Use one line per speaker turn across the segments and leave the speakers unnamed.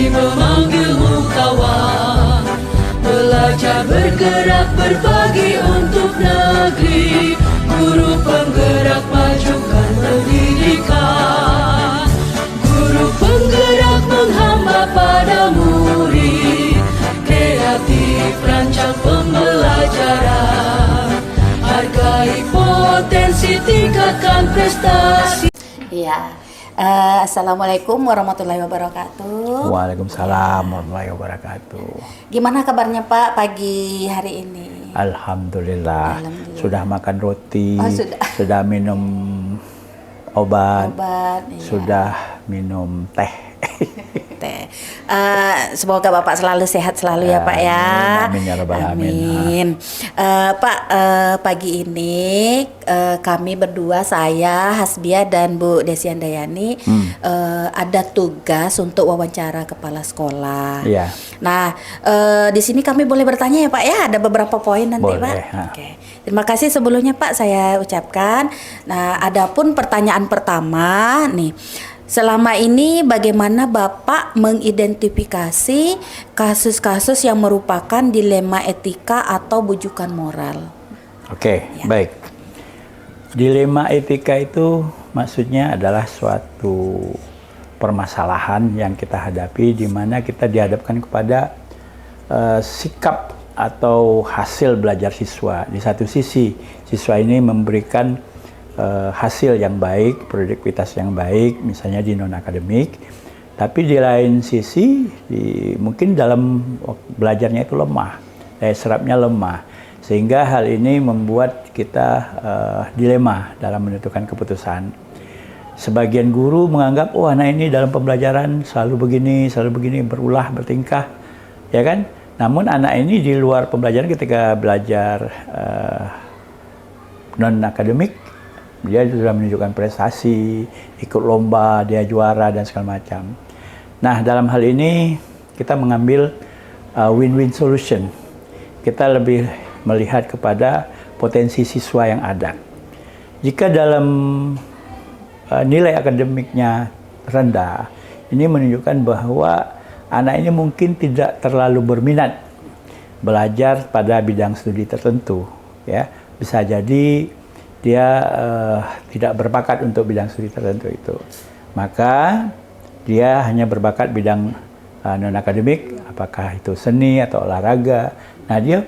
kami memanggilmu kawan. Belajar bergerak berbagi untuk negeri, guru penggerak majukan pendidikan. Guru penggerak menghamba pada murid, kreatif rancang pembelajaran. Hargai potensi, tingkatkan prestasi.
Iya. Assalamualaikum warahmatullahi wabarakatuh.
Waalaikumsalam warahmatullahi wabarakatuh.
Gimana kabarnya Pak pagi hari ini?
Alhamdulillah. Sudah makan roti,
Oh,
sudah minum obat,
iya.
sudah minum teh.
Teh. Semoga Bapak selalu sehat selalu ya Pak ya.
Amin ya rabbal alamin.
Amin. Pak, pagi ini kami berdua, saya Hasbia dan Bu Desi Andayani, ada tugas untuk wawancara kepala sekolah.
Iya.
Nah, di sini kami boleh bertanya ya Pak ya, ada beberapa poin nanti
Boleh,
Pak. Oke. Terima kasih sebelumnya Pak saya ucapkan. Nah, adapun pertanyaan pertama nih. Selama ini bagaimana Bapak mengidentifikasi kasus-kasus yang merupakan dilema etika atau bujukan moral?
Oke,
Ya.
baik. Dilema etika itu maksudnya adalah suatu permasalahan yang kita hadapi di mana kita dihadapkan kepada sikap atau hasil belajar siswa. Di satu sisi, siswa ini memberikan hasil yang baik, produktivitas yang baik, misalnya di non-akademik. Tapi di lain sisi, mungkin dalam belajarnya itu lemah, daya serapnya lemah. Sehingga hal ini membuat kita dilema dalam menentukan keputusan. Sebagian guru menganggap, oh anak ini dalam pembelajaran selalu begini, berulah, bertingkah, ya kan? Namun anak ini di luar pembelajaran ketika belajar non-akademik, dia sudah menunjukkan prestasi, ikut lomba, dia juara dan segala macam. Nah, dalam hal ini kita mengambil win-win solution. Kita lebih melihat kepada potensi siswa yang ada. Jika dalam nilai akademiknya rendah, ini menunjukkan bahwa anak ini mungkin tidak terlalu berminat belajar pada bidang studi tertentu, ya. Bisa jadi dia tidak berbakat untuk bidang studi tertentu itu. Maka dia hanya berbakat bidang non-akademik, apakah itu seni atau olahraga. Nah, dia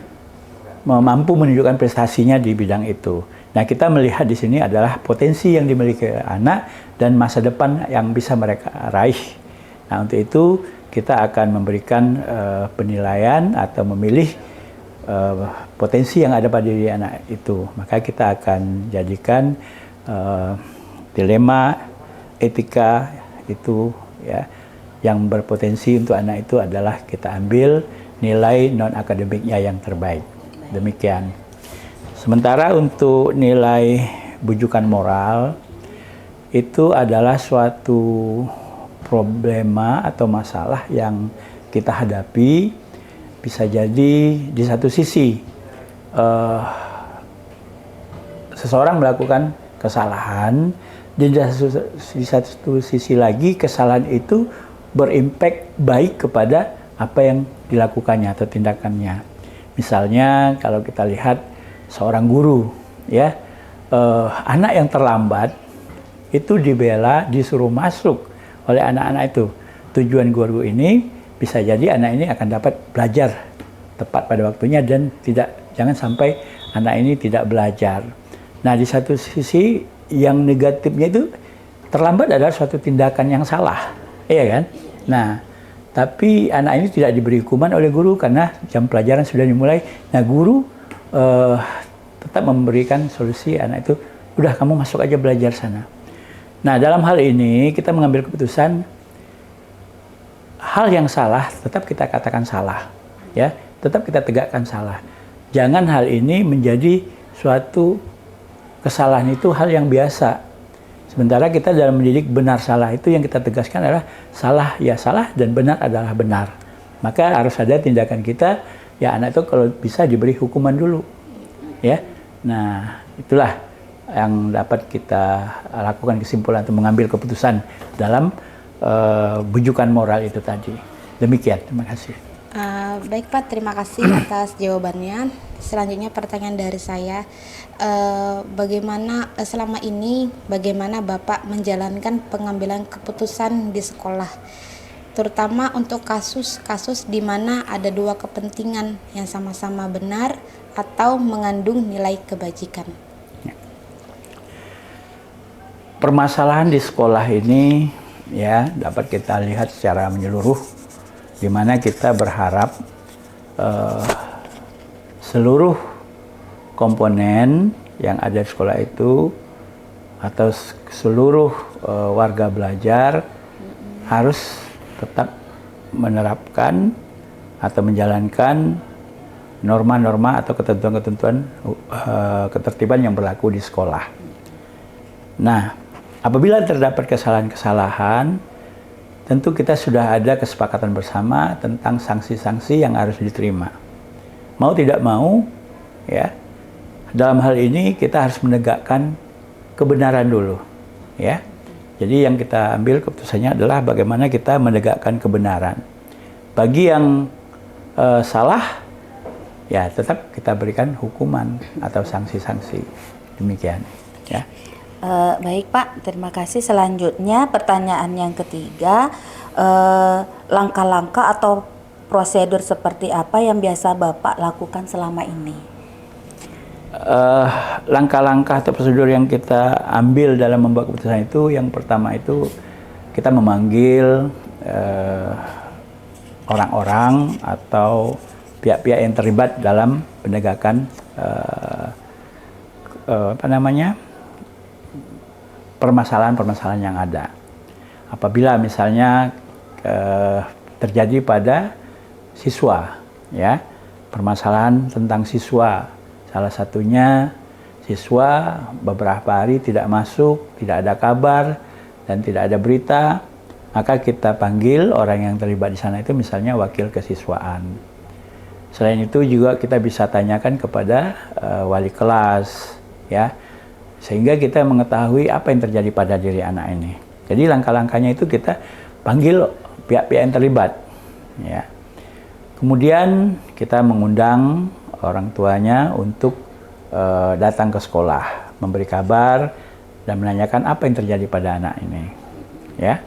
mampu menunjukkan prestasinya di bidang itu. Nah, kita melihat di sini adalah potensi yang dimiliki anak dan masa depan yang bisa mereka raih. Nah, untuk itu kita akan memberikan penilaian atau memilih potensi yang ada pada diri anak itu. Maka kita akan jadikan dilema etika itu, ya, yang berpotensi untuk anak itu adalah kita ambil nilai non akademiknya yang terbaik. Demikian. Sementara untuk nilai bujukan moral itu adalah suatu problema atau masalah yang kita hadapi. Bisa jadi di satu sisi seseorang melakukan kesalahan, dan di satu sisi lagi kesalahan itu berimpact baik kepada apa yang dilakukannya atau tindakannya. Misalnya kalau kita lihat seorang guru, ya, anak yang terlambat itu dibela, disuruh masuk oleh anak-anak itu. Tujuan guru ini bisa jadi anak ini akan dapat belajar tepat pada waktunya dan jangan sampai anak ini tidak belajar. Nah, di satu sisi yang negatifnya itu terlambat adalah suatu tindakan yang salah, iya kan? Nah, tapi anak ini tidak diberi hukuman oleh guru karena jam pelajaran sudah dimulai. Nah, guru tetap memberikan solusi anak itu, udah kamu masuk aja belajar sana. Nah, dalam hal ini kita mengambil keputusan hal yang salah tetap kita katakan salah, ya, tetap kita tegakkan salah. Jangan hal ini menjadi suatu kesalahan itu hal yang biasa. Sementara kita dalam mendidik benar salah itu yang kita tegaskan adalah salah ya salah dan benar adalah benar. Maka harus ada tindakan kita, ya anak itu kalau bisa diberi hukuman dulu, ya. Nah, itulah yang dapat kita lakukan kesimpulan untuk mengambil keputusan dalam bujukan moral itu tadi. Demikian, terima kasih.
Baik Pak, terima kasih atas jawabannya. Selanjutnya pertanyaan dari saya, selama ini bagaimana Bapak menjalankan pengambilan keputusan di sekolah, terutama untuk kasus-kasus di mana ada dua kepentingan yang sama-sama benar atau mengandung nilai kebajikan.
Permasalahan di sekolah ini ya dapat kita lihat secara menyeluruh, di mana kita berharap seluruh komponen yang ada di sekolah itu atau seluruh warga belajar harus tetap menerapkan atau menjalankan norma-norma atau ketentuan-ketentuan ketertiban yang berlaku di sekolah. Nah, apabila terdapat kesalahan-kesalahan, tentu kita sudah ada kesepakatan bersama tentang sanksi-sanksi yang harus diterima. Mau tidak mau, ya, dalam hal ini kita harus menegakkan kebenaran dulu, ya. Jadi yang kita ambil keputusannya adalah bagaimana kita menegakkan kebenaran. Bagi yang salah, ya tetap kita berikan hukuman atau sanksi-sanksi. Demikian, ya.
Baik Pak, terima kasih. Selanjutnya pertanyaan yang ketiga, langkah-langkah atau prosedur seperti apa yang biasa Bapak lakukan selama ini?
Langkah-langkah atau prosedur yang kita ambil dalam membuat keputusan itu, yang pertama itu kita memanggil orang-orang atau pihak-pihak yang terlibat dalam penegakan permasalahan-permasalahan yang ada. Apabila misalnya terjadi pada siswa, ya, permasalahan tentang siswa, salah satunya siswa beberapa hari tidak masuk, tidak ada kabar dan tidak ada berita, maka kita panggil orang yang terlibat di sana itu misalnya wakil kesiswaan. Selain itu juga kita bisa tanyakan kepada wali kelas, ya, sehingga kita mengetahui apa yang terjadi pada diri anak ini. Jadi langkah-langkahnya itu kita panggil pihak-pihak yang terlibat, ya. Kemudian kita mengundang orang tuanya untuk datang ke sekolah, memberi kabar dan menanyakan apa yang terjadi pada anak ini, ya.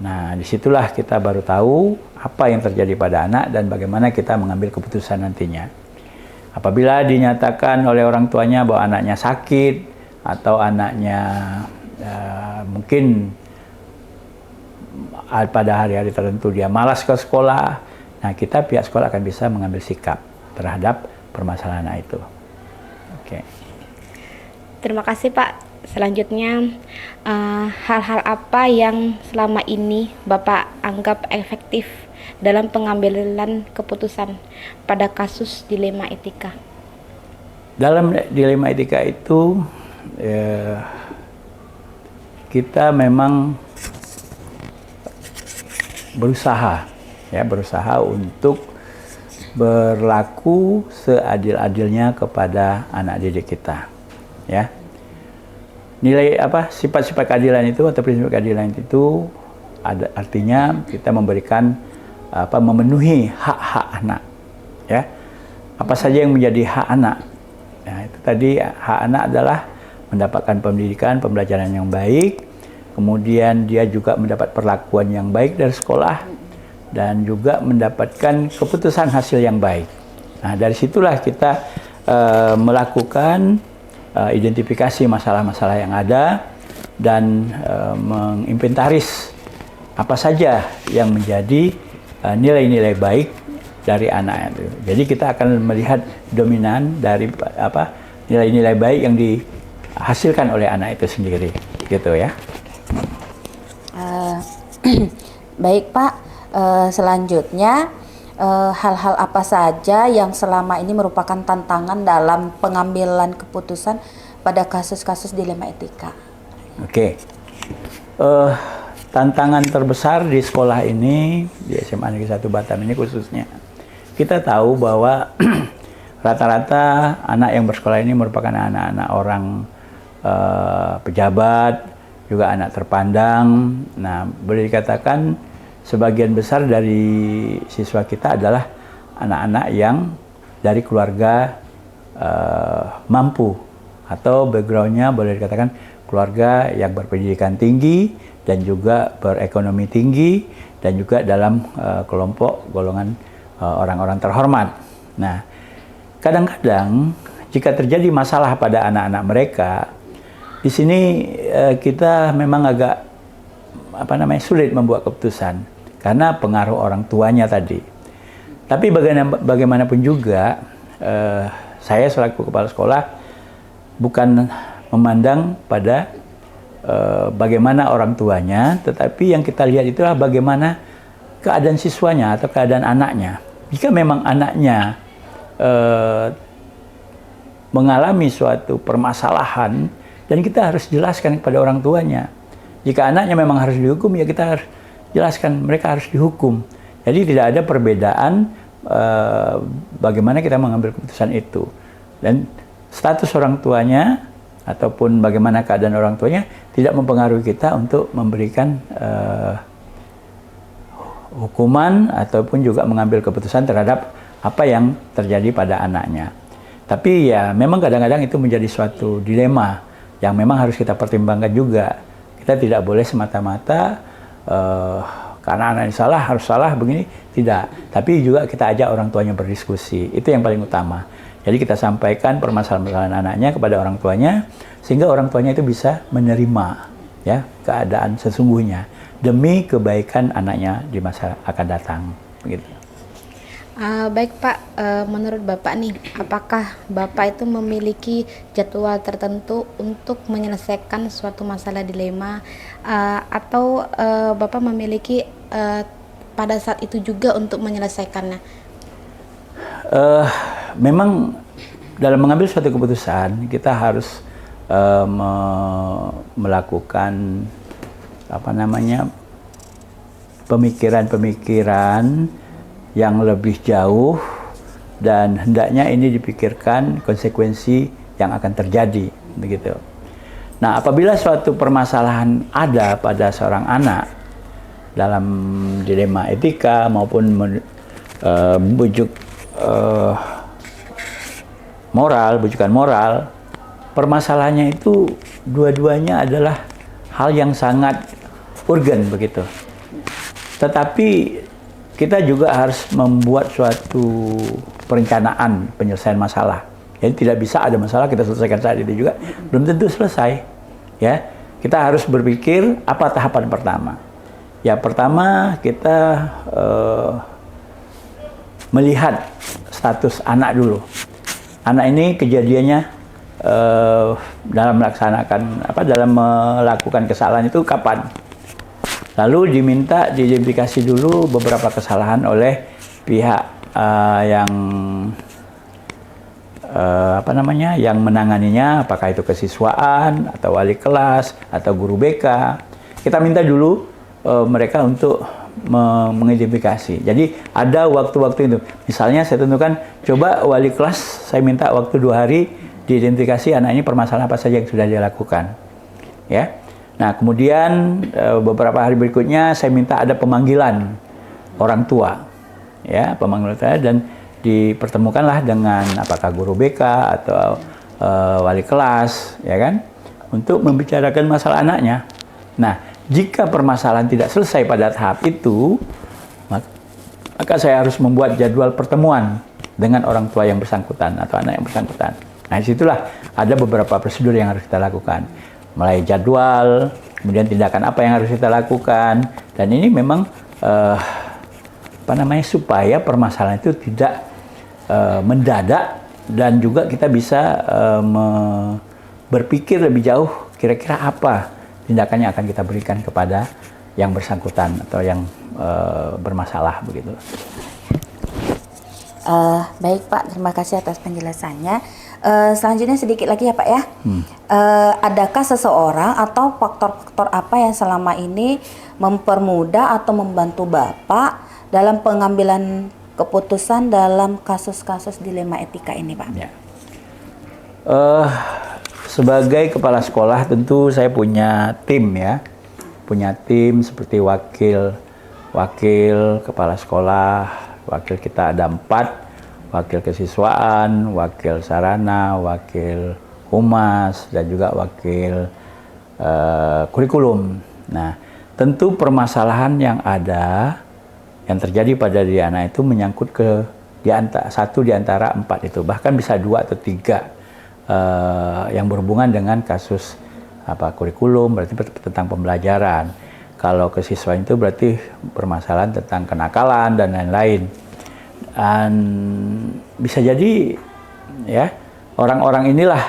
Nah, disitulah kita baru tahu apa yang terjadi pada anak dan bagaimana kita mengambil keputusan nantinya. Apabila dinyatakan oleh orang tuanya bahwa anaknya sakit atau anaknya mungkin pada hari-hari tertentu dia malas ke sekolah, nah kita pihak sekolah akan bisa mengambil sikap terhadap permasalahan anak itu. Oke.
Terima kasih Pak. Selanjutnya, hal-hal apa yang selama ini Bapak anggap efektif dalam pengambilan keputusan pada kasus dilema etika?
Dalam dilema etika itu kita memang berusaha untuk berlaku seadil-adilnya kepada anak didik kita, ya. Nilai sifat-sifat keadilan itu atau prinsip keadilan itu artinya kita memberikan memenuhi hak-hak anak, ya. Apa saja yang menjadi hak anak? Nah, itu tadi hak anak adalah mendapatkan pendidikan, pembelajaran yang baik, kemudian dia juga mendapat perlakuan yang baik dari sekolah, dan juga mendapatkan keputusan hasil yang baik. Nah, dari situlah kita melakukan identifikasi masalah-masalah yang ada dan menginventaris apa saja yang menjadi nilai-nilai baik dari anak itu. Jadi kita akan melihat dominan dari nilai-nilai baik yang dihasilkan oleh anak itu sendiri, gitu ya.
Baik Pak, selanjutnya hal-hal apa saja yang selama ini merupakan tantangan dalam pengambilan keputusan pada kasus-kasus dilema etika?
Oke. Tantangan terbesar di sekolah ini, di SMA Negeri 1 Batam ini khususnya, kita tahu bahwa rata-rata anak yang bersekolah ini merupakan anak-anak orang pejabat, juga anak terpandang. Nah, boleh dikatakan sebagian besar dari siswa kita adalah anak-anak yang dari keluarga mampu atau backgroundnya boleh dikatakan keluarga yang berpendidikan tinggi dan juga berekonomi tinggi dan juga dalam kelompok golongan orang-orang terhormat. Nah, kadang-kadang jika terjadi masalah pada anak-anak mereka, di sini kita memang agak sulit membuat keputusan karena pengaruh orang tuanya tadi. Tapi bagaimanapun juga, saya selaku kepala sekolah bukan memandang pada bagaimana orang tuanya, tetapi yang kita lihat itulah bagaimana keadaan siswanya atau keadaan anaknya. Jika memang anaknya mengalami suatu permasalahan, dan kita harus jelaskan kepada orang tuanya. Jika anaknya memang harus dihukum, ya kita harus jelaskan mereka harus dihukum. Jadi tidak ada perbedaan bagaimana kita mengambil keputusan itu. Dan status orang tuanya ataupun bagaimana keadaan orang tuanya tidak mempengaruhi kita untuk memberikan hukuman ataupun juga mengambil keputusan terhadap apa yang terjadi pada anaknya. Tapi ya memang kadang-kadang itu menjadi suatu dilema yang memang harus kita pertimbangkan juga. Kita tidak boleh semata-mata karena anak ini salah harus salah begini, tidak. Tapi juga kita ajak orang tuanya berdiskusi, itu yang paling utama. Jadi kita sampaikan permasalahan anaknya kepada orang tuanya, sehingga orang tuanya itu bisa menerima ya keadaan sesungguhnya demi kebaikan anaknya di masa akan datang. Begitu.
Baik Pak, menurut Bapak nih, apakah Bapak itu memiliki jadwal tertentu untuk menyelesaikan suatu masalah dilema, atau Bapak memiliki pada saat itu juga untuk menyelesaikannya?
Memang dalam mengambil suatu keputusan kita harus melakukan pemikiran-pemikiran yang lebih jauh dan hendaknya ini dipikirkan konsekuensi yang akan terjadi begitu. Nah, apabila suatu permasalahan ada pada seorang anak dalam dilema etika maupun bujuk bujukan moral, permasalahannya itu dua-duanya adalah hal yang sangat urgen begitu. Tetapi kita juga harus membuat suatu perencanaan penyelesaian masalah. Jadi tidak bisa ada masalah kita selesaikan saat itu juga belum tentu selesai. Ya, kita harus berpikir apa tahapan pertama. Ya, pertama kita melihat status anak dulu. Anak ini kejadiannya dalam melakukan kesalahan itu kapan? Lalu diminta diidentifikasi dulu beberapa kesalahan oleh pihak yang yang menanganinya, apakah itu kesiswaan atau wali kelas atau guru BK. Kita minta dulu mereka untuk mengidentifikasi. Jadi ada waktu-waktu itu. Misalnya saya tentukan, coba wali kelas saya minta waktu 2 hari diidentifikasi anak ini permasalahan apa saja yang sudah dia lakukan. Ya. Nah, kemudian beberapa hari berikutnya saya minta ada pemanggilan orang tua. Ya, pemanggilan orang tua dan dipertemukanlah dengan apakah guru BK atau wali kelas, ya kan? Untuk membicarakan masalah anaknya. Nah, jika permasalahan tidak selesai pada tahap itu, maka saya harus membuat jadwal pertemuan dengan orang tua yang bersangkutan atau anak yang bersangkutan. Nah, disitulah ada beberapa prosedur yang harus kita lakukan. Mulai jadwal, kemudian tindakan apa yang harus kita lakukan, dan ini memang supaya permasalahan itu tidak mendadak dan juga kita bisa berpikir lebih jauh kira-kira apa tindakan yang akan kita berikan kepada yang bersangkutan atau yang bermasalah begitu.
Baik Pak, terima kasih atas penjelasannya. Selanjutnya sedikit lagi ya Pak ya. Adakah seseorang atau faktor-faktor apa yang selama ini mempermudah atau membantu Bapak dalam pengambilan keputusan dalam kasus-kasus dilema etika ini Pak?
Ya. Sebagai kepala sekolah tentu saya punya tim ya. Punya tim seperti wakil wakil kepala sekolah, wakil kita ada 4, wakil kesiswaan, wakil sarana, wakil humas, dan juga wakil kurikulum. Nah, tentu permasalahan yang ada, yang terjadi pada diri anak itu menyangkut ke satu di antara 4 itu, bahkan bisa 2 atau 3 yang berhubungan dengan kasus kurikulum, berarti tentang pembelajaran. Kalau kesiswaan itu berarti permasalahan tentang kenakalan dan lain-lain. Dan bisa jadi ya orang-orang inilah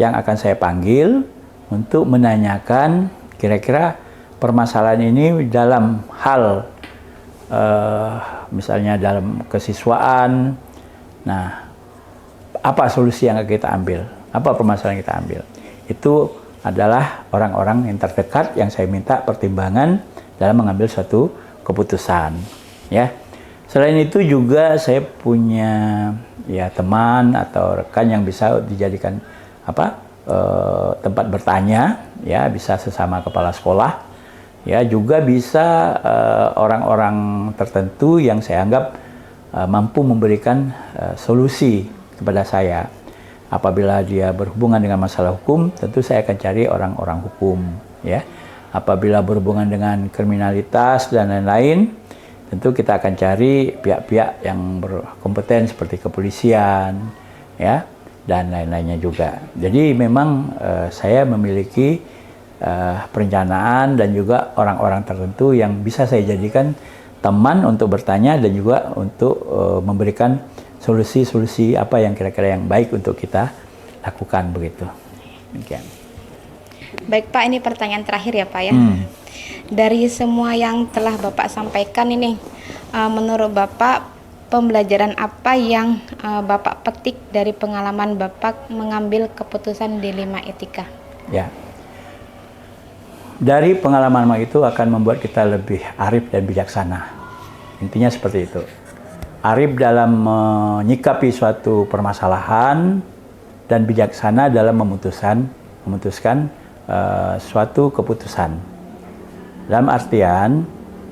yang akan saya panggil untuk menanyakan kira-kira permasalahan ini dalam hal misalnya dalam kesiswaan. Nah, apa solusi yang kita ambil? Apa permasalahan yang kita ambil? Itu adalah orang-orang yang terdekat yang saya minta pertimbangan dalam mengambil suatu keputusan. Ya. Selain itu juga saya punya ya teman atau rekan yang bisa dijadikan tempat bertanya, ya, bisa sesama kepala sekolah, ya, juga bisa orang-orang tertentu yang saya anggap mampu memberikan solusi kepada saya. Apabila dia berhubungan dengan masalah hukum, tentu saya akan cari orang-orang hukum, ya. Apabila berhubungan dengan kriminalitas dan lain-lain, tentu kita akan cari pihak-pihak yang berkompeten seperti kepolisian, ya, dan lain-lainnya juga. Jadi memang saya memiliki perencanaan dan juga orang-orang tertentu yang bisa saya jadikan teman untuk bertanya dan juga untuk memberikan solusi-solusi apa yang kira-kira yang baik untuk kita lakukan, begitu. Demikian.
Baik Pak, ini pertanyaan terakhir ya Pak ya. Dari semua yang telah Bapak sampaikan ini, menurut Bapak pembelajaran apa yang Bapak petik dari pengalaman Bapak mengambil keputusan di 5 etika? Ya.
Dari pengalaman itu akan membuat kita lebih arif dan bijaksana. Intinya seperti itu. Arif dalam menyikapi suatu permasalahan dan bijaksana dalam memutuskan suatu keputusan. Dalam artian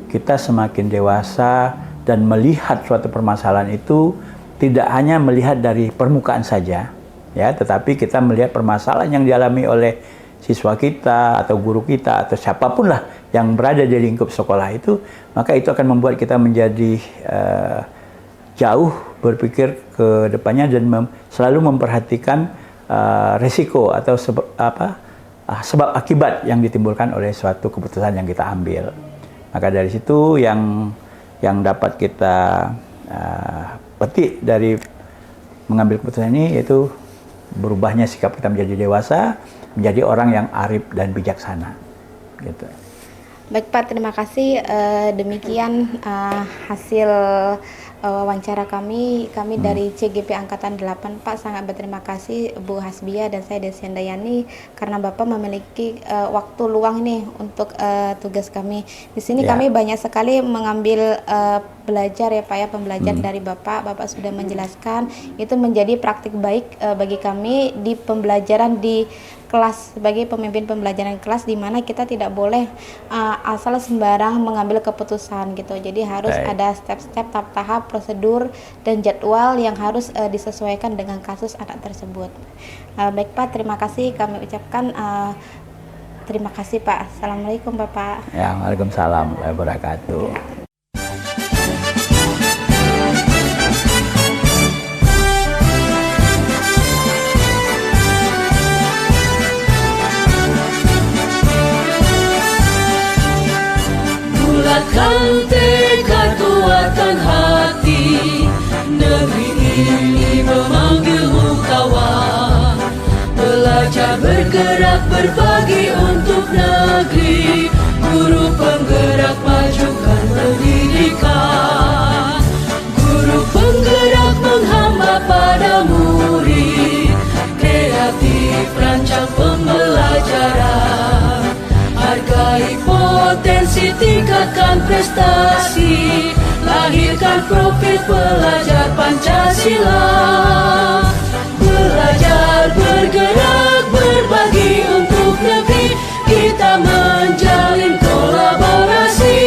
kita semakin dewasa dan melihat suatu permasalahan itu tidak hanya melihat dari permukaan saja, ya, tetapi kita melihat permasalahan yang dialami oleh siswa kita atau guru kita atau siapapun lah yang berada di lingkup sekolah itu, maka itu akan membuat kita menjadi jauh berpikir ke depannya dan selalu memperhatikan resiko atau sebab akibat yang ditimbulkan oleh suatu keputusan yang kita ambil. Maka dari situ yang dapat kita petik dari mengambil keputusan ini, yaitu berubahnya sikap kita menjadi dewasa, menjadi orang yang arif dan bijaksana. Gitu.
Baik Pak, terima kasih. Demikian hasil wawancara kami dari CGP Angkatan 8 Pak. Sangat berterima kasih Bu Hasbia dan saya Desi Handayani karena Bapak memiliki waktu luang ini untuk tugas kami. Di sini kami banyak sekali mengambil belajar ya Pak ya, pembelajaran dari Bapak. Bapak sudah menjelaskan, itu menjadi praktik baik bagi kami di pembelajaran di kelas, sebagai pemimpin pembelajaran kelas, di mana kita tidak boleh asal sembarang mengambil keputusan gitu. Jadi harus ada step-step, tahap-tahap, prosedur dan jadwal yang harus disesuaikan dengan kasus anak tersebut. Baik Pak, terima kasih kami ucapkan. Terima kasih Pak. Assalamualaikum Bapak.
Ya, waalaikumsalam warahmatullahi wabarakatuh.
Bulatkan tekad, kuatkan hati, negeri ini memanggilmu kawan. Belajar, bergerak, berbagi untuk negeri, guru penggerak majukan pendidikan. Guru penggerak menghamba pada murid, kreatif rancang pembelajaran. Hargai potensi, tingkatkan prestasi, lahirkan profil pelajar Pancasila. Belajar, bergerak, berbagi untuk negeri, kita menjalin kolaborasi.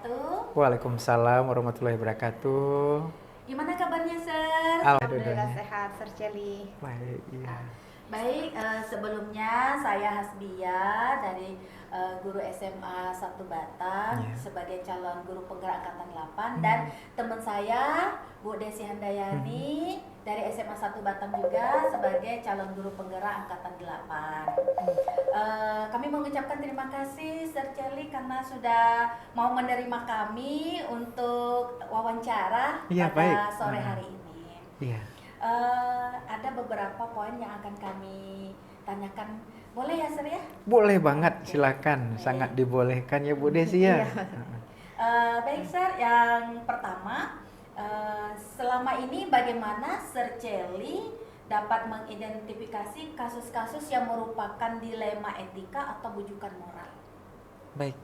wabarakatuh.
Waalaikumsalam warahmatullahi wabarakatuh.
Gimana kabarnya, Sir?
Alhamdulillah
sehat, Sir Celi.
baik. Iya.
Baik, sebelumnya saya Hasbia dari guru SMA 1 Batang
Iya.
sebagai calon guru penggerak angkatan 8 dan teman saya Bu Desi Handayani dari SMA 1 Batang juga sebagai calon guru penggerak angkatan 8. Kami mengucapkan terima kasih Sir Celi karena sudah mau menerima kami untuk wawancara
Iya,
pada
baik.
sore hari ini.
Iya.
Ada beberapa poin yang akan kami tanyakan. Boleh ya, Sir ya?
Boleh banget, silakan. Sangat dibolehkan ya Bu Desi ya.
Baik, Sir. Yang pertama, selama ini bagaimana Sir Celi dapat mengidentifikasi kasus-kasus yang merupakan dilema etika atau bujukan moral?
Baik,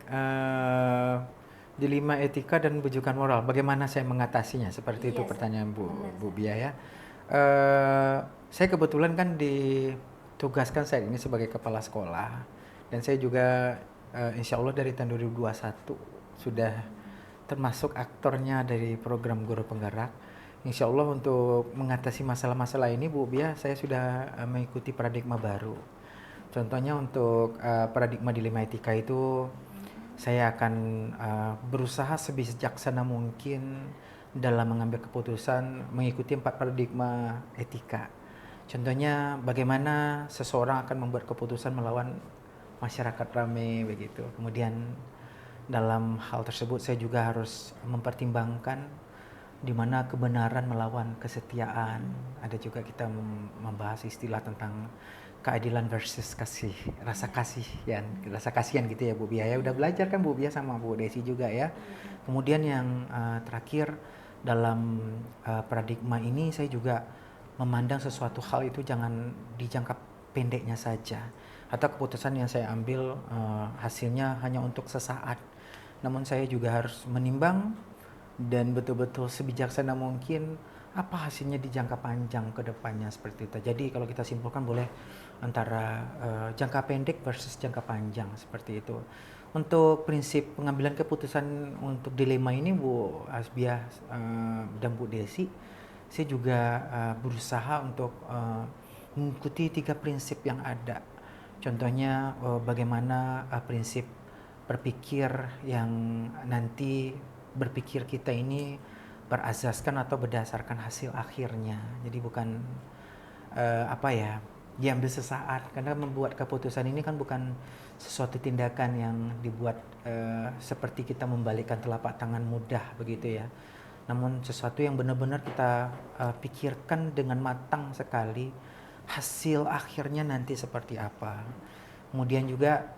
dilema etika dan bujukan moral. Bagaimana saya mengatasinya? Seperti
Iya,
itu
Sir.
pertanyaan
Benar,
Bu
Sir.
Bia ya. Saya kebetulan kan ditugaskan saat ini sebagai kepala sekolah dan saya juga insya Allah dari tahun 2021 sudah termasuk aktornya dari program guru penggerak. Insya Allah untuk mengatasi masalah-masalah ini Bu Bia, saya sudah mengikuti paradigma baru. Contohnya untuk paradigma dilema etika itu saya akan berusaha sebijaksana mungkin dalam mengambil keputusan mengikuti 4 paradigma etika. Contohnya bagaimana seseorang akan membuat keputusan melawan masyarakat ramai begitu. Kemudian dalam hal tersebut saya juga harus mempertimbangkan di mana kebenaran melawan kesetiaan. Ada juga kita membahas istilah tentang keadilan versus kasih, rasa kasihan gitu ya Bu Bia ya. Udah belajar kan Bu Bia sama Bu Desi juga ya. Kemudian yang terakhir dalam paradigma ini saya juga memandang sesuatu hal itu jangan di jangka pendeknya saja atau keputusan yang saya ambil hasilnya hanya untuk sesaat, namun saya juga harus menimbang dan betul-betul sebijaksana mungkin apa hasilnya di jangka panjang ke depannya seperti itu. Jadi kalau kita simpulkan boleh antara jangka pendek versus jangka panjang seperti itu. Untuk prinsip pengambilan keputusan untuk dilema ini Bu Hasbiah dan Bu Desi, saya juga berusaha untuk mengikuti 3 prinsip yang ada. Contohnya bagaimana prinsip berpikir yang nanti berpikir kita ini berazaskan atau berdasarkan hasil akhirnya. Jadi bukan diambil sesaat, karena membuat keputusan ini kan bukan sesuatu tindakan yang dibuat seperti kita membalikkan telapak tangan mudah begitu ya. Namun sesuatu yang benar-benar kita pikirkan dengan matang sekali hasil akhirnya nanti seperti apa. Kemudian juga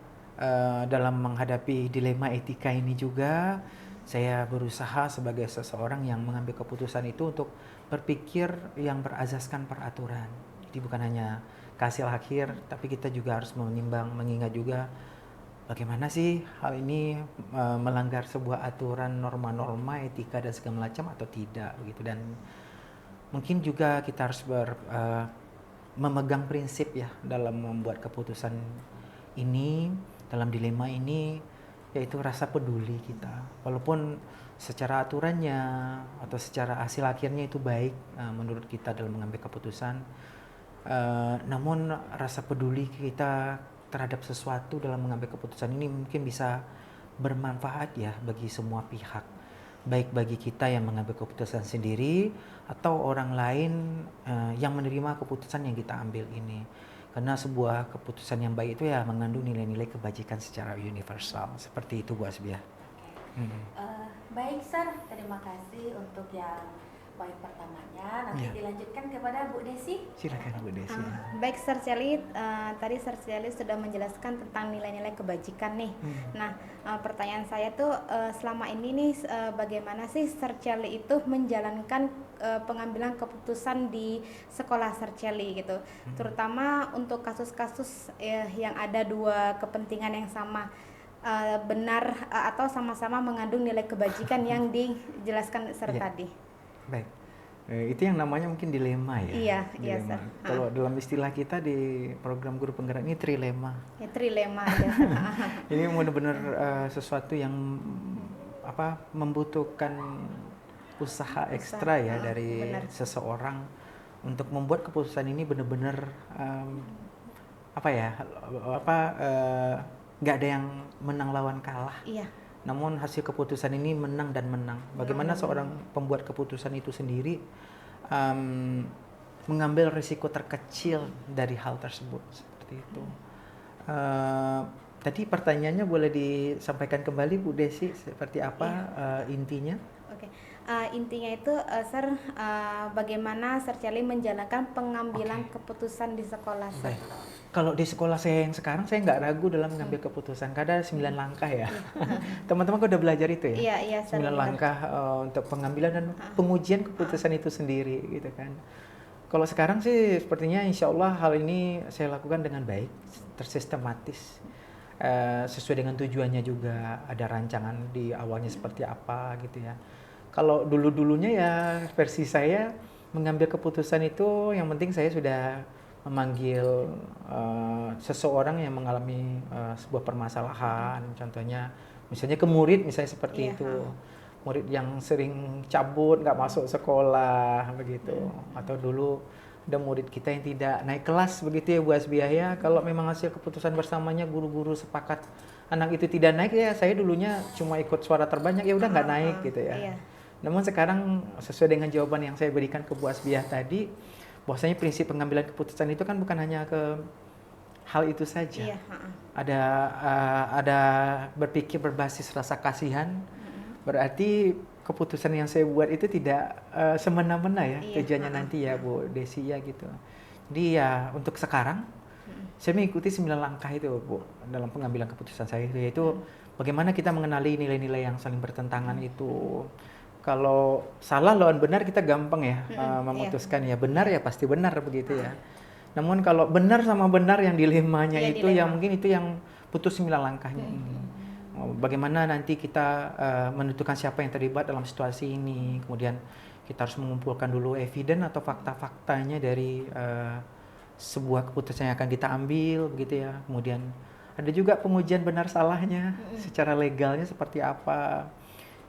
dalam menghadapi dilema etika ini juga saya berusaha sebagai seseorang yang mengambil keputusan itu untuk berpikir yang berazaskan peraturan. Jadi bukan hanya hasil akhir, tapi kita juga harus menimbang, mengingat juga bagaimana sih hal ini melanggar sebuah aturan, norma-norma, etika dan segala macam atau tidak begitu. Dan mungkin juga kita harus memegang prinsip ya dalam membuat keputusan ini, dalam dilema ini, yaitu rasa peduli kita. Walaupun secara aturannya atau secara hasil akhirnya itu baik menurut kita dalam mengambil keputusan, namun rasa peduli kita terhadap sesuatu dalam mengambil keputusan ini mungkin bisa bermanfaat ya bagi semua pihak, baik bagi kita yang mengambil keputusan sendiri atau orang lain yang menerima keputusan yang kita ambil ini. Karena sebuah keputusan yang baik itu ya mengandung nilai-nilai kebajikan secara universal. Seperti itu Bu Hasbiah.
Baik, Sir, terima kasih untuk yang poin pertamanya. Nanti
Ya.
dilanjutkan kepada Bu Desi.
Silakan Bu Desi.
Baik Sir Celi, tadi Sir Celi sudah menjelaskan tentang nilai-nilai kebajikan nih. Nah, pertanyaan saya tuh selama ini nih bagaimana sih Sir Celi itu menjalankan pengambilan keputusan di sekolah Sir Celi gitu, terutama untuk kasus-kasus yang ada 2 kepentingan yang sama, benar atau sama-sama mengandung nilai kebajikan yang dijelaskan Sir
Iya.
tadi.
Baik. Itu yang namanya mungkin dilema ya.
Iya, iya,
Dilema.
Sir.
Kalau dalam istilah kita di program guru penggerak ini trilema.
Ya, trilema ya.
Ini benar-benar sesuatu yang membutuhkan usaha ekstra ya dari
benar.
seseorang untuk membuat keputusan ini benar-benar nggak ada yang menang lawan kalah.
Iya.
Namun hasil keputusan ini menang dan menang. Bagaimana seorang pembuat keputusan itu sendiri mengambil risiko terkecil dari hal tersebut seperti itu. Tadi pertanyaannya boleh disampaikan kembali Bu Desi seperti apa intinya?
Oke. Intinya itu Sir, bagaimana Sir Charlie menjalankan pengambilan keputusan di sekolah Sir?
Baik. Kalau di sekolah saya yang sekarang, saya nggak ragu dalam mengambil keputusan. Karena ada 9 langkah ya. Teman-teman udah belajar itu ya?
Iya,
9
Sir, benar.
langkah untuk pengambilan dan pengujian keputusan itu sendiri gitu kan. Kalau sekarang sih sepertinya insya Allah hal ini saya lakukan dengan baik, tersistematis. Sesuai dengan tujuannya juga, ada rancangan di awalnya seperti apa gitu ya. Kalau dulu-dulunya ya versi saya mengambil keputusan itu yang penting saya sudah memanggil seseorang yang mengalami sebuah permasalahan, contohnya misalnya ke murid misalnya seperti itu, murid yang sering cabut nggak masuk sekolah begitu, atau dulu ada murid kita yang tidak naik kelas begitu ya Bu Asbiah ya. Kalau memang hasil keputusan bersamanya guru-guru sepakat anak itu tidak naik ya saya dulunya cuma ikut suara terbanyak ya udah nggak naik gitu ya.
Iya.
Namun sekarang sesuai dengan jawaban yang saya berikan ke Bu Asbiah tadi, bahwasanya prinsip pengambilan keputusan itu kan bukan hanya ke hal itu saja.
Iya,
Ada berpikir berbasis rasa kasihan. Berarti keputusan yang saya buat itu tidak semena-mena ya tujuannya nanti ya Bu Desi ya gitu. Jadi ya untuk sekarang saya mengikuti 9 langkah itu Bu dalam pengambilan keputusan saya, yaitu bagaimana kita mengenali nilai-nilai yang saling bertentangan itu. Kalau salah lawan benar kita gampang ya memutuskan ya benar ya pasti benar begitu ya. Namun kalau benar sama benar yang dilemanya itu ya mungkin itu yang putus 9 langkahnya ini. Bagaimana nanti kita menentukan siapa yang terlibat dalam situasi ini. Kemudian kita harus mengumpulkan dulu evidence atau fakta-faktanya dari sebuah keputusan yang akan kita ambil begitu ya. Kemudian ada juga pengujian benar salahnya secara legalnya seperti apa.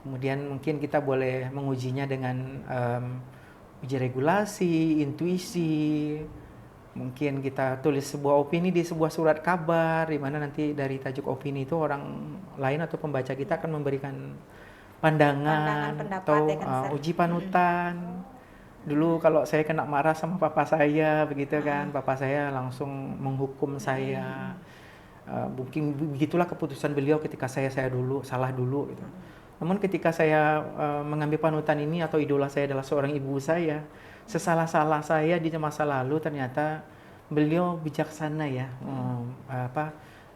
Kemudian mungkin kita boleh mengujinya dengan uji regulasi, intuisi. Mungkin kita tulis sebuah opini di sebuah surat kabar, di mana nanti dari tajuk opini itu orang lain atau pembaca kita akan memberikan pandangan
pendapat,
atau
ya kan,
uji panutan. Dulu kalau saya kena marah sama papa saya, begitu kan, papa saya langsung menghukum saya. Mungkin begitulah keputusan beliau ketika saya dulu salah dulu gitu. Namun ketika saya mengambil panutan ini atau idola saya adalah seorang ibu saya, sesalah-salah saya di masa lalu ternyata beliau bijaksana ya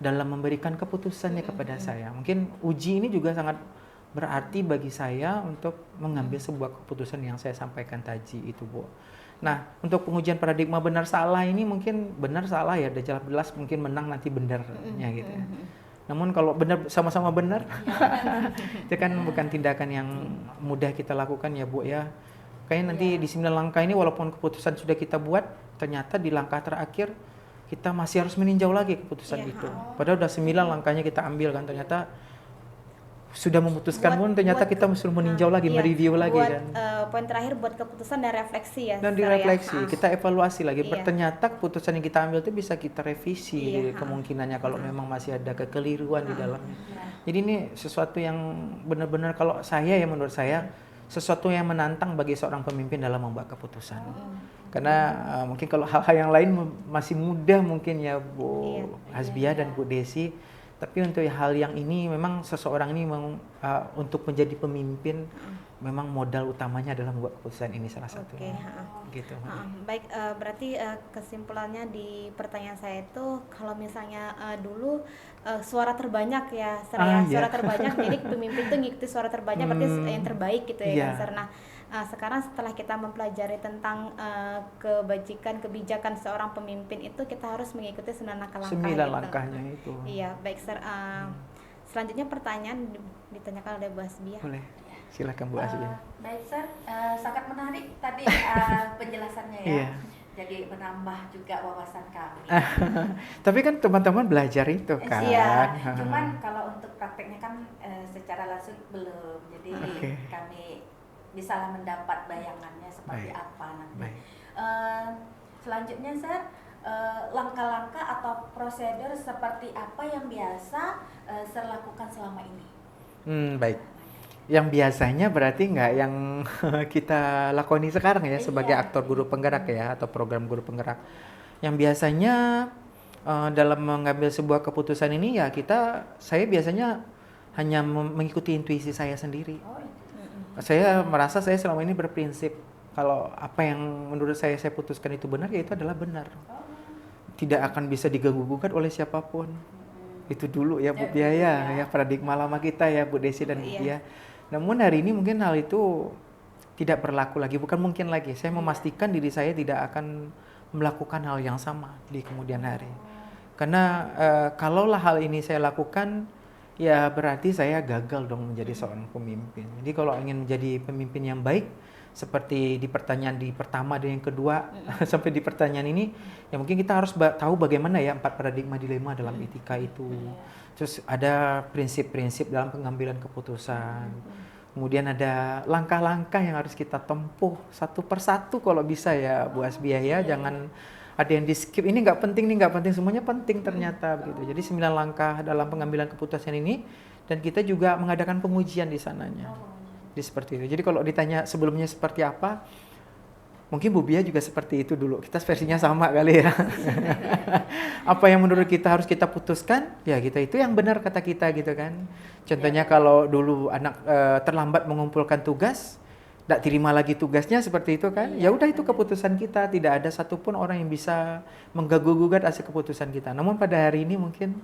dalam memberikan keputusannya kepada saya. Mungkin uji ini juga sangat berarti bagi saya untuk mengambil sebuah keputusan yang saya sampaikan tadi itu Bu. Nah untuk pengujian paradigma benar salah ini mungkin benar salah ya udah jelas mungkin menang nanti benarnya gitu ya. Namun kalau benar sama-sama benar, itu kan bukan tindakan yang mudah kita lakukan ya Bu ya. Kayaknya nanti di 9 langkah ini walaupun keputusan sudah kita buat, ternyata di langkah terakhir kita masih harus meninjau lagi keputusan itu. Padahal udah 9 langkahnya kita ambil kan, ternyata sudah memutuskan pun ternyata kita mesti meninjau lagi, mereview lagi kan.
Poin terakhir buat keputusan dan refleksi ya.
Dan direfleksi, kita evaluasi lagi. Ternyata keputusan yang kita ambil itu bisa kita revisi kemungkinannya kalau memang masih ada kekeliruan di dalamnya. Jadi ini sesuatu yang benar-benar kalau saya ya menurut saya sesuatu yang menantang bagi seorang pemimpin dalam membuat keputusan. Karena mungkin kalau hal-hal yang lain masih mudah mungkin ya Bu Hasbiah dan Bu Desi. Tapi untuk hal yang ini memang seseorang ini untuk menjadi pemimpin memang modal utamanya adalah membuat keputusan ini salah satunya. Gitu.
Baik, berarti kesimpulannya di pertanyaan saya itu kalau misalnya dulu suara terbanyak ya, suara terbanyak, jadi pemimpin itu ngikuti suara terbanyak berarti yang terbaik gitu ya. Karena sekarang setelah kita mempelajari tentang kebijakan seorang pemimpin itu kita harus mengikuti 9 langkah-langkah
9
gitu.
langkahnya itu.
Iya, baik Sir. Selanjutnya pertanyaan ditanyakan oleh Bu Hasbiah.
Boleh. Silakan Bu Hasbiah.
Baik Sir, sangat menarik tadi penjelasannya ya. Jadi menambah juga wawasan kami.
Tapi kan teman-teman belajar itu kan.
Iya, cuman kalau untuk prakteknya kan secara secara langsung belum. Jadi
Oke.
kami bisa mendapat bayangannya seperti
Baik.
apa nanti.
Baik.
Selanjutnya Sir, langkah-langkah atau prosedur seperti apa yang biasa Sir lakukan selama ini?
Baik. Yang biasanya berarti nggak yang kita lakoni sekarang ya sebagai
Iya.
aktor guru penggerak ya atau program guru penggerak. Yang biasanya dalam mengambil sebuah keputusan ini ya saya biasanya hanya mengikuti intuisi saya sendiri.
Oh,
Saya merasa saya selama ini berprinsip kalau apa yang menurut saya putuskan itu benar ya itu adalah benar. Tidak akan bisa diganggu-gugat oleh siapapun. Itu dulu ya Bu Biaya ya paradigma lama kita ya Bu Desi dan Bu Bia. Namun hari ini mungkin hal itu tidak berlaku lagi, bukan mungkin lagi. Saya memastikan diri saya tidak akan melakukan hal yang sama di kemudian hari. Karena kalaulah hal ini saya lakukan, ya berarti saya gagal dong menjadi seorang pemimpin. Jadi kalau ingin menjadi pemimpin yang baik, seperti di pertanyaan di pertama dan yang kedua sampai di pertanyaan ini, ya mungkin kita harus tahu bagaimana ya 4 paradigma dilema dalam etika itu. Terus ada prinsip-prinsip dalam pengambilan keputusan. Kemudian ada langkah-langkah yang harus kita tempuh satu persatu kalau bisa ya Bu Asbia ya. Jangan ada yang di skip, ini nggak penting, semuanya penting ternyata begitu. Jadi 9 langkah dalam pengambilan keputusan ini, dan kita juga mengadakan pengujian di sananya. Jadi seperti itu. Jadi kalau ditanya sebelumnya seperti apa, mungkin Bu Bia juga seperti itu dulu. Kita versinya sama kali ya. Apa yang menurut kita harus kita putuskan, ya kita itu yang benar kata kita gitu kan. Contohnya kalau dulu anak terlambat mengumpulkan tugas, tidak terima lagi tugasnya seperti itu kan. Ya udah itu keputusan kita. Tidak ada satupun orang yang bisa mengganggu-gugat hasil keputusan kita. Namun pada hari ini mungkin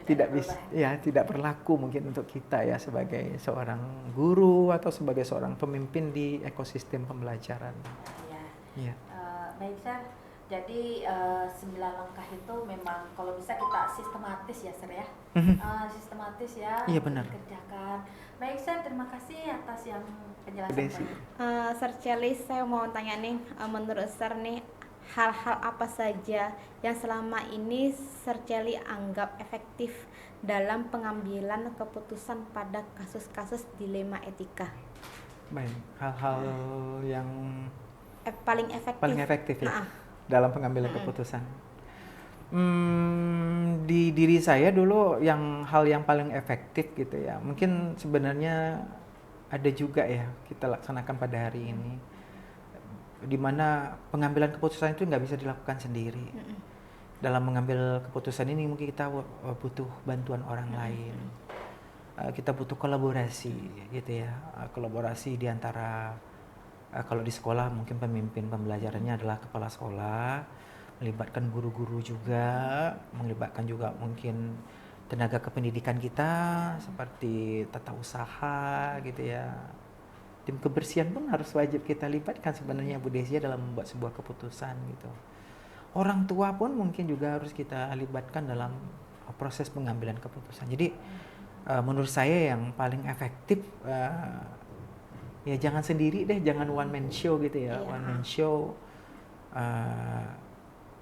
tidak bisa, ya tidak berlaku mungkin untuk kita ya sebagai seorang guru atau sebagai seorang pemimpin di ekosistem pembelajaran. Ya.
Baik Sir, jadi 9 langkah itu memang kalau bisa kita sistematis ya Sir ya. Sistematis ya.
Iya, benar.
Dikerjakan. Baik Sir, terima kasih atas yang penjelasan
Desi.
banyak.
Sir Celis, saya mau tanya nih, menurut Sir nih, hal-hal apa saja yang selama ini Sir Celi anggap efektif dalam pengambilan keputusan pada kasus-kasus dilema etika?
Baik, hal-hal yang
Paling efektif.
ya dalam pengambilan keputusan. Di diri saya dulu hal yang paling efektif gitu ya. Mungkin sebenarnya ada juga ya kita laksanakan pada hari ini. Di mana pengambilan keputusan itu nggak bisa dilakukan sendiri. Dalam mengambil keputusan ini mungkin kita butuh bantuan orang lain. Kita butuh kolaborasi gitu ya. Kolaborasi di antara kalau di sekolah mungkin pemimpin pembelajarannya adalah kepala sekolah, melibatkan guru-guru juga, melibatkan juga mungkin tenaga kependidikan kita seperti tata usaha gitu ya. Tim kebersihan pun harus wajib kita libatkan sebenarnya Bu Desia dalam membuat sebuah keputusan gitu. Orang tua pun mungkin juga harus kita libatkan dalam proses pengambilan keputusan. Jadi menurut saya yang paling efektif ya jangan sendiri deh, jangan one man show gitu ya. One man show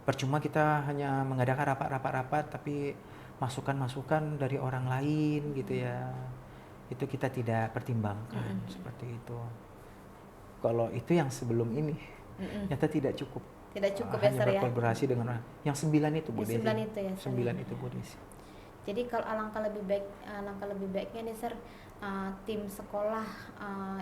percuma kita hanya mengadakan rapat-rapat tapi masukan-masukan dari orang lain gitu ya. Itu kita tidak pertimbangkan seperti itu. Kalau itu yang sebelum ini nyata tidak cukup.
Tidak cukup ya
hanya
Sir ya.
berkolaborasi dengan orang. Yang 9 itu Bu Desi.
9 itu ya, Sir.
9 itu Bu Desi.
Jadi kalau alangkah lebih baiknya nih Sir, tim sekolah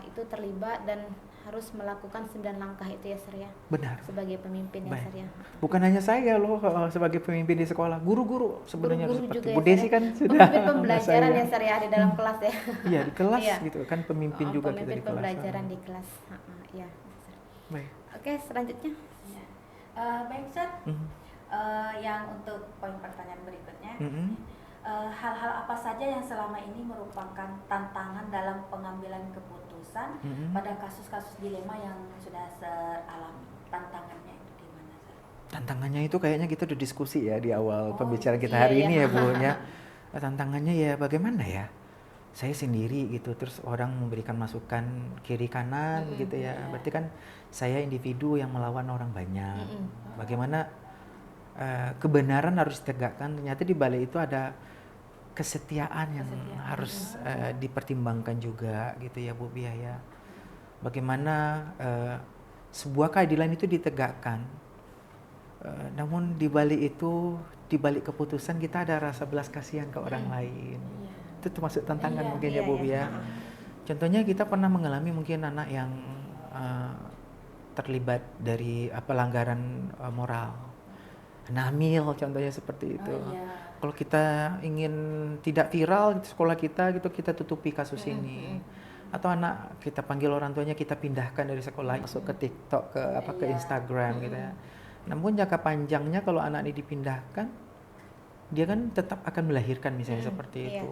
itu terlibat dan harus melakukan 9 langkah itu ya Sir ya.
Benar.
Sebagai pemimpin ya
Baik.
Sir ya.
Bukan hanya saya loh sebagai pemimpin di sekolah, guru-guru sebenarnya
Guru-guru
seperti
juga
Bu
ya,
Desi
Sir,
kan
ya.
sudah
Pemimpin pembelajaran
saya.
ya Sir ya di dalam kelas ya.
Iya di kelas
Iya.
gitu kan pemimpin juga kita
pemimpin
di kelas.
pembelajaran di kelas. Iya. Sir.
Baik.
Oke, selanjutnya.
Baik Sir, yang untuk poin pertanyaan berikutnya, hal-hal apa saja yang selama ini merupakan tantangan dalam pengambilan keputusan pada kasus-kasus dilema yang sudah Sir alami? Tantangannya itu di mana Sir?
Tantangannya itu kayaknya kita udah diskusi ya di awal pembicaraan kita
iya,
hari
iya.
ini ya Bu ya. Tantangannya ya bagaimana ya? Saya sendiri gitu terus orang memberikan masukan kiri kanan gitu ya. Berarti kan saya individu yang melawan orang banyak. Bagaimana kebenaran harus ditegakkan? Ternyata di balik itu ada kesetiaan yang harus dipertimbangkan juga gitu ya Bu Bia ya. Bagaimana sebuah keadilan itu ditegakkan, namun di balik itu, di balik keputusan kita ada rasa belas kasihan ke orang lain. Itu termasuk tantangan mungkin ya Bu Bia. Contohnya kita pernah mengalami mungkin anak yang terlibat dari pelanggaran moral, hamil contohnya seperti itu. Kalau kita ingin tidak viral di sekolah kita gitu, kita tutupi kasus ini. Atau anak kita panggil orang tuanya, kita pindahkan dari sekolah masuk ke TikTok, ke Instagram gitu ya. Namun jangka panjangnya kalau anak ini dipindahkan, dia kan tetap akan melahirkan misalnya seperti itu.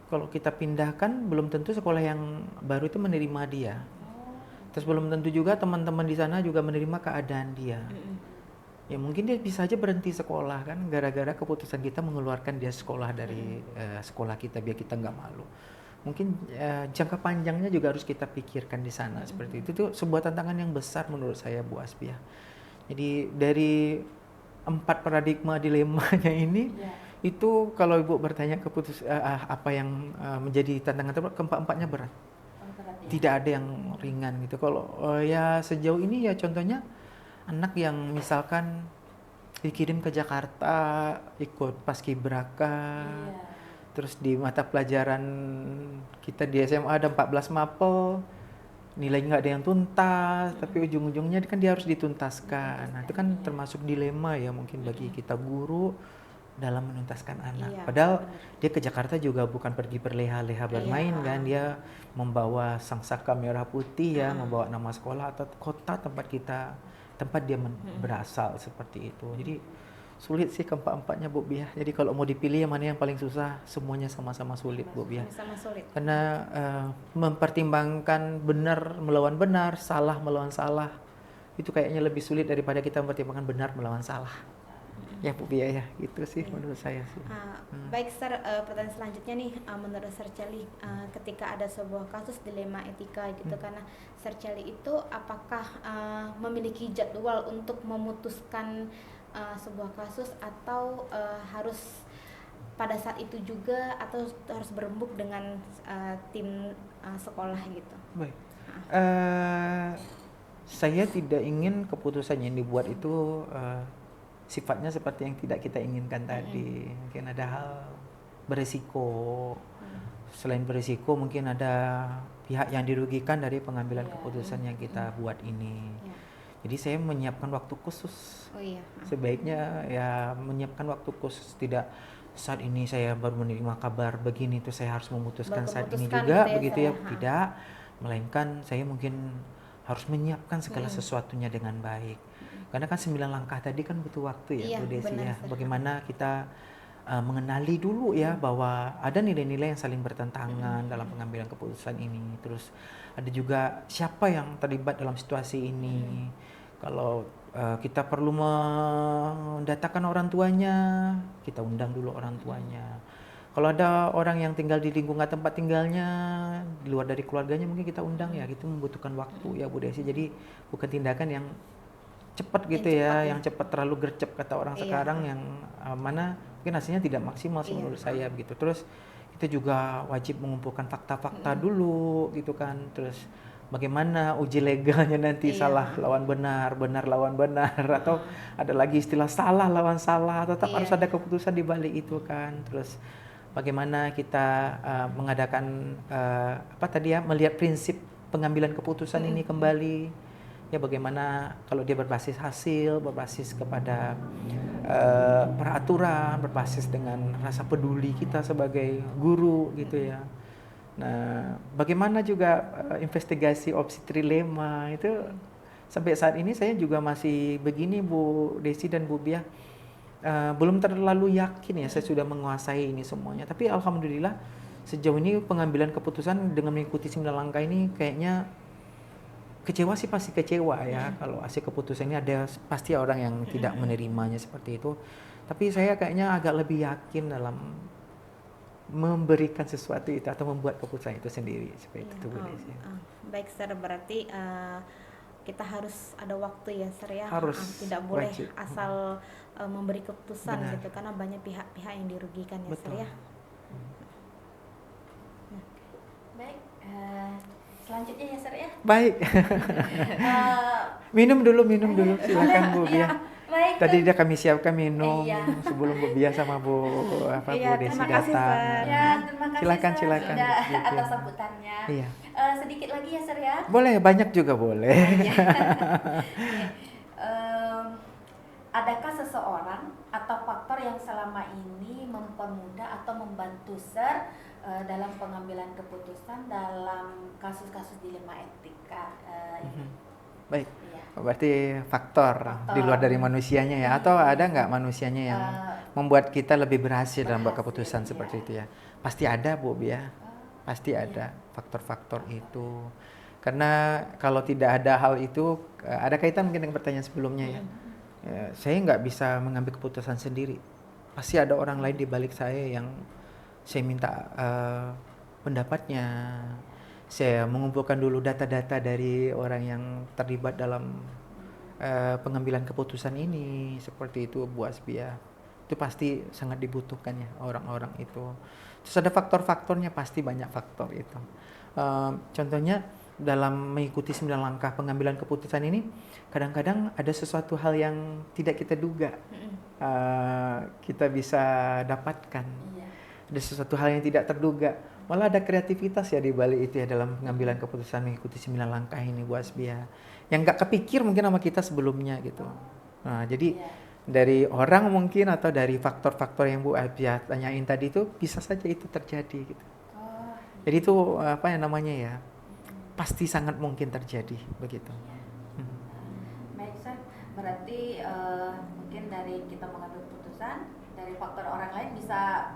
Kalau kita pindahkan, belum tentu sekolah yang baru itu menerima dia. Terus belum tentu juga teman-teman di sana juga menerima keadaan dia. Ya mungkin dia bisa aja berhenti sekolah kan, gara-gara keputusan kita mengeluarkan dia sekolah dari sekolah kita biar kita nggak malu. Mungkin jangka panjangnya juga harus kita pikirkan di sana seperti itu. Itu sebuah tantangan yang besar menurut saya Bu Asbiah. Jadi dari 4 paradigma dilemanya ini, itu kalau Ibu bertanya apa yang menjadi tantangan terberat, keempat-empatnya berat. Tidak ada yang ringan gitu. Kalau ya sejauh ini ya contohnya anak yang misalkan dikirim ke Jakarta ikut paskibraka. Terus di mata pelajaran kita di SMA ada 14 mapel, nilai nggak ada yang tuntas, tapi ujung-ujungnya kan dia harus dituntaskan. Nah itu kan termasuk dilema ya mungkin bagi kita guru dalam menuntaskan anak. Padahal dia ke Jakarta juga bukan pergi berleha-leha bermain kan, dia membawa sangsaka merah putih ya, membawa nama sekolah atau kota tempat dia berasal seperti itu. Jadi sulit sih keempat-empatnya Bu Bia. Jadi kalau mau dipilih yang mana yang paling susah, semuanya sama-sama sulit Bu Bia.
Sama sulit.
Karena mempertimbangkan benar melawan benar, salah melawan salah, itu kayaknya lebih sulit daripada kita mempertimbangkan benar melawan salah. Ya Bu Bia ya, itu sih menurut saya sih.
Baik Sir, pertanyaan selanjutnya nih, menurut Sir Celi, ketika ada sebuah kasus dilema etika gitu, karena Sir Celi itu apakah memiliki jadwal untuk memutuskan sebuah kasus atau harus pada saat itu juga atau harus berembuk dengan tim sekolah gitu?
Baik. Saya tidak ingin keputusan yang dibuat itu sifatnya seperti yang tidak kita inginkan tadi. Mungkin ada hal beresiko. Selain beresiko mungkin ada pihak yang dirugikan dari pengambilan keputusan yang kita buat ini. Jadi saya menyiapkan waktu khusus. Sebaiknya ya menyiapkan waktu khusus, tidak saat ini saya baru menerima kabar begini itu saya harus memutuskan saat ini juga begitu ya. Tidak, melainkan saya mungkin harus menyiapkan segala sesuatunya dengan baik. Karena kan 9 langkah tadi kan butuh waktu ya Bu Desi ya. Bagaimana kita mengenali dulu ya bahwa ada nilai-nilai yang saling bertentangan dalam pengambilan keputusan ini. Terus ada juga siapa yang terlibat dalam situasi ini. Kalau kita perlu mendatakan orang tuanya, kita undang dulu orang tuanya. Kalau ada orang yang tinggal di lingkungan tempat tinggalnya di luar dari keluarganya, mungkin kita undang ya. Itu membutuhkan waktu ya Bu Desi. Jadi bukan tindakan yang cepat gitu ya, yang cepat terlalu gercep kata orang sekarang, yang mana mungkin hasilnya tidak maksimal sih menurut saya begitu. Terus kita juga wajib mengumpulkan fakta-fakta dulu gitu kan. Terus bagaimana uji legalnya nanti, salah lawan benar, benar lawan benar, atau ada lagi istilah salah lawan salah, tetap harus ada keputusan di balik itu kan. Terus bagaimana kita mengadakan melihat prinsip pengambilan keputusan ini kembali. Ya bagaimana kalau dia berbasis hasil, berbasis kepada peraturan, berbasis dengan rasa peduli kita sebagai guru gitu ya. Nah, bagaimana juga investigasi opsi trilema itu sampai saat ini saya juga masih begini Bu Desi dan Bu Bia, belum terlalu yakin ya saya sudah menguasai ini semuanya. Tapi alhamdulillah sejauh ini pengambilan keputusan dengan mengikuti 9 langkah ini kayaknya kecewa sih pasti kecewa ya. Kalau hasil keputusan ini ada pasti orang yang tidak menerimanya seperti itu. Tapi saya kayaknya agak lebih yakin dalam memberikan sesuatu itu atau membuat keputusan itu sendiri seperti itu Bu Desi.
Baik Sir, berarti kita harus ada waktu ya Sir ya.
Harus,
tidak boleh
wajib.
asal memberi keputusan gitu, karena banyak pihak-pihak yang dirugikan ya Sir ya.
selanjutnya ya Sir ya.
Baik.
Eh,
Minum dulu, silakan Bu
iya,
Bia.
baik.
Tadi dia kami siapkan minum
Iya.
sebelum Bu Bia sama Bu Bu
Iya,
Desi
terima kasih,
datang.
Sir.
Ya, terima kasih
Silakan,
Sir,
silakan.
sudah
Gitu.
atas sambutannya.
Iya.
Sedikit lagi ya Sir ya.
Boleh, banyak juga boleh.
Iya. Em, adakah seseorang atau faktor yang selama ini mempermudah atau membantu Sir dalam pengambilan keputusan dalam kasus-kasus dilema etika ini?
Baik.
Iya.
Berarti faktor di luar dari manusianya ya, atau ada nggak manusianya yang membuat kita lebih berhasil dalam membuat keputusan seperti itu ya? Pasti ada Bu Bia, pasti ada faktor-faktor itu. Karena kalau tidak ada hal itu, ada kaitan mungkin dengan pertanyaan sebelumnya ya. Saya nggak bisa mengambil keputusan sendiri. Pasti ada orang lain di balik saya yang saya minta pendapatnya. Saya mengumpulkan dulu data-data dari orang yang terlibat dalam pengambilan keputusan ini, seperti itu Bu Asbia. Itu pasti sangat dibutuhkan ya orang-orang itu. Terus ada faktor-faktornya, pasti banyak faktor itu. Contohnya dalam mengikuti 9 langkah pengambilan keputusan ini, kadang-kadang ada sesuatu hal yang tidak kita duga kita bisa dapatkan. Ada sesuatu hal yang tidak terduga. Malah ada kreativitas ya di balik itu ya dalam pengambilan keputusan mengikuti 9 langkah ini Bu Asbia. Yang nggak kepikir mungkin sama kita sebelumnya gitu. Nah, jadi dari orang mungkin atau dari faktor-faktor yang Bu Asbia tanyain tadi itu bisa saja itu terjadi gitu. Jadi itu apa yang namanya ya? Pasti sangat mungkin terjadi begitu.
Baik Sir, berarti mungkin dari kita mengambil keputusan dari faktor orang lain bisa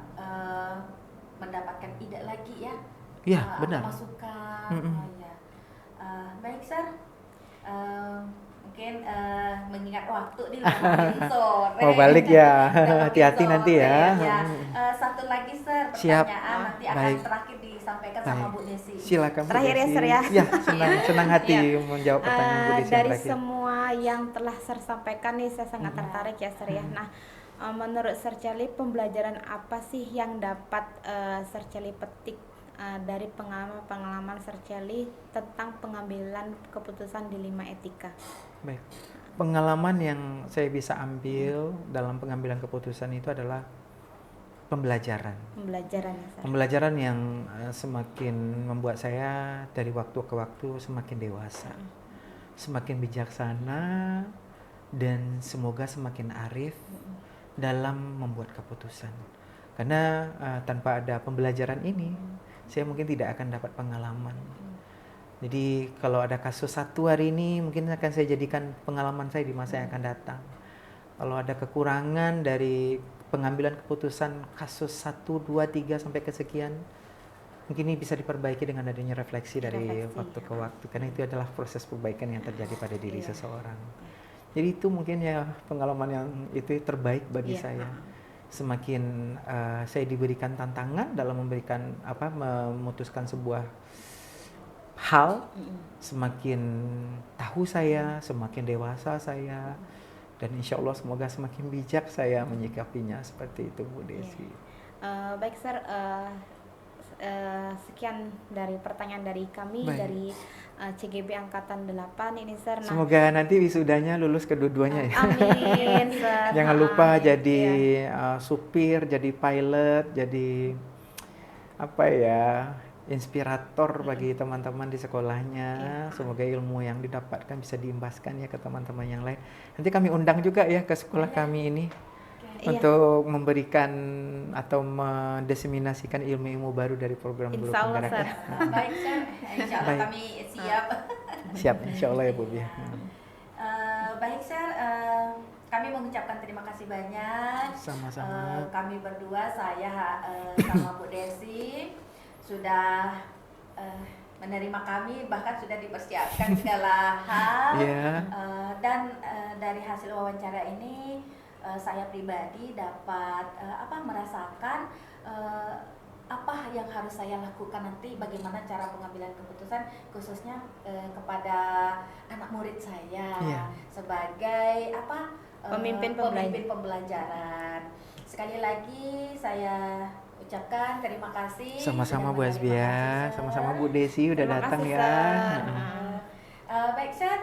mendapatkan ide lagi ya.
Iya, benar.
Masukan. Ya. Baik Sir, mungkin mengingat waktu di sore.
Mau balik ya,
Udah
hati-hati
sore,
nanti ya.
Satu lagi Sir,
Siap.
pertanyaan nanti akan
Baik.
terakhir disampaikan sama
Baik.
Bu Desi.
Silakan Bu
Terakhir ya,
Desi.
Sir, ya.
Ya, senang hati menjawab pertanyaan Bu Desi yang
Dari
terakhir.
semua yang telah Sir sampaikan nih, saya sangat tertarik ya Sir ya. Nah, menurut Sir Charlie, pembelajaran apa sih yang dapat Sir Charlie petik dari pengalaman Sir Charlie tentang pengambilan keputusan dilema etika?
Baik. Pengalaman yang saya bisa ambil dalam pengambilan keputusan itu adalah pembelajaran.
Pembelajaran ya Sir.
Pembelajaran yang semakin membuat saya dari waktu ke waktu semakin dewasa, semakin bijaksana, dan semoga semakin arif dalam membuat keputusan. Karena tanpa ada pembelajaran ini, saya mungkin tidak akan dapat pengalaman. Jadi kalau ada kasus satu hari ini, mungkin akan saya jadikan pengalaman saya di masa yang akan datang. Kalau ada kekurangan dari pengambilan keputusan kasus 1, 2, 3 sampai kesekian, mungkin ini bisa diperbaiki dengan adanya refleksi dari waktu ke waktu. Karena itu adalah proses perbaikan yang terjadi pada diri seseorang. Jadi itu mungkin ya pengalaman yang itu terbaik bagi saya. Semakin saya diberikan tantangan dalam memutuskan sebuah hal, semakin tahu saya, semakin dewasa saya, dan insya Allah semoga semakin bijak saya menyikapinya seperti itu Bu Desi.
Baik Sir, sekian dari pertanyaan dari kami.
Baik.
Dari CGB Angkatan 8 ini Sir. Nah,
Semoga nanti wisudanya lulus kedua-duanya ya.
amin Sir.
Jangan lupa
Amin.
jadi
Iya.
supir, jadi pilot, jadi apa ya, inspirator bagi teman-teman di sekolahnya. Semoga ilmu yang didapatkan bisa diimbaskan ya ke teman-teman yang lain. Nanti kami undang juga ya ke sekolah kami ini untuk memberikan atau mendiseminasikan ilmu-ilmu baru dari program guru
Insya Allah,
penggerak.
Sir.
Baik Sir, insya Allah
Baik.
kami siap.
Siap, insya Allah ya Bu Bia.
Baik Sir, kami mengucapkan terima kasih banyak.
Sama-sama.
Kami berdua, saya sama Bu Desi sudah menerima kami, bahkan sudah dipersiapkan segala hal.
Iya.
Dan dari hasil wawancara ini saya pribadi dapat merasakan apa yang harus saya lakukan nanti, bagaimana cara pengambilan keputusan khususnya kepada anak murid saya sebagai
Pemimpin
pembelajaran. Sekali lagi saya ucapkan terima kasih.
Sama-sama
sudah
Bu
menerima
Hasbia,
kasih, Sir.
sama-sama Bu Desi udah
Terima
datang
kasih,
ya.
Sir. Baik, Sir.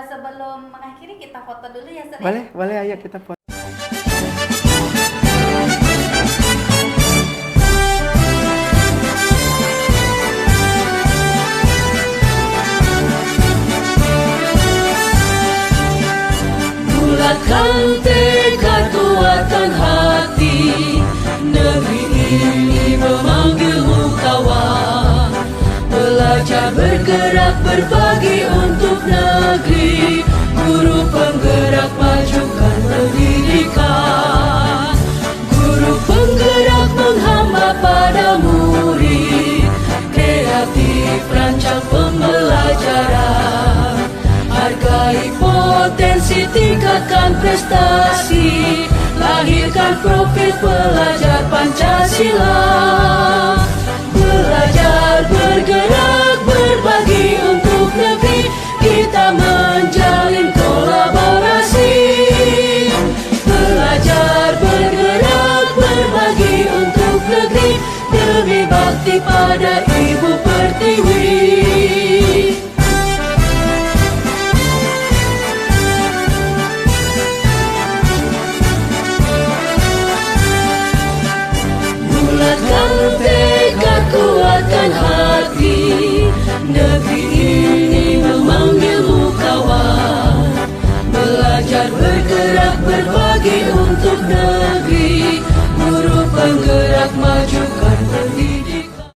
Sebelum mengakhiri kita foto dulu ya, Sir.
Boleh, boleh, ayo kita foto.
Bulatkan tekad, kuatkan hati, negeri ini memanggilmu kawan. Belajar bergerak berbagi untuk negeri, guru penggerak majukan pendidikan. Guru penggerak menghamba pada murid, kreatif rancang pembelajaran. Hargai potensi, tingkatkan prestasi, lahirkan profil pelajar Pancasila. Belajar bergerak berbagi untuk negeri, kita menjalin kolaborasi. Belajar bergerak berbagi untuk negeri, demi bakti pada Ibu